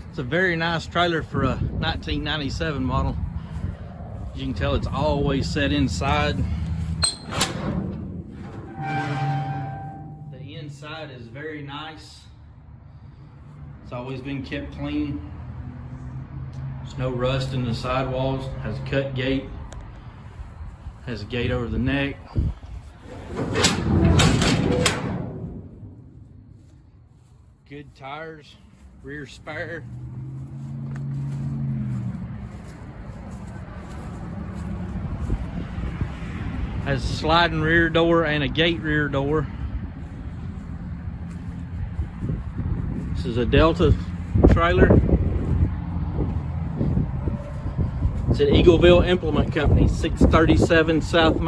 It's a very nice trailer for a 1997 model. As you can tell, it's always set inside. The inside is very nice. It's always been kept clean. There's no rust in the sidewalls. Has a cut gate. Has a gate over the neck. Good tires. Rear spare. Has a sliding rear door and a gate rear door. This is a Delta trailer. It's at Eagleville Implement Company, 637 South Main.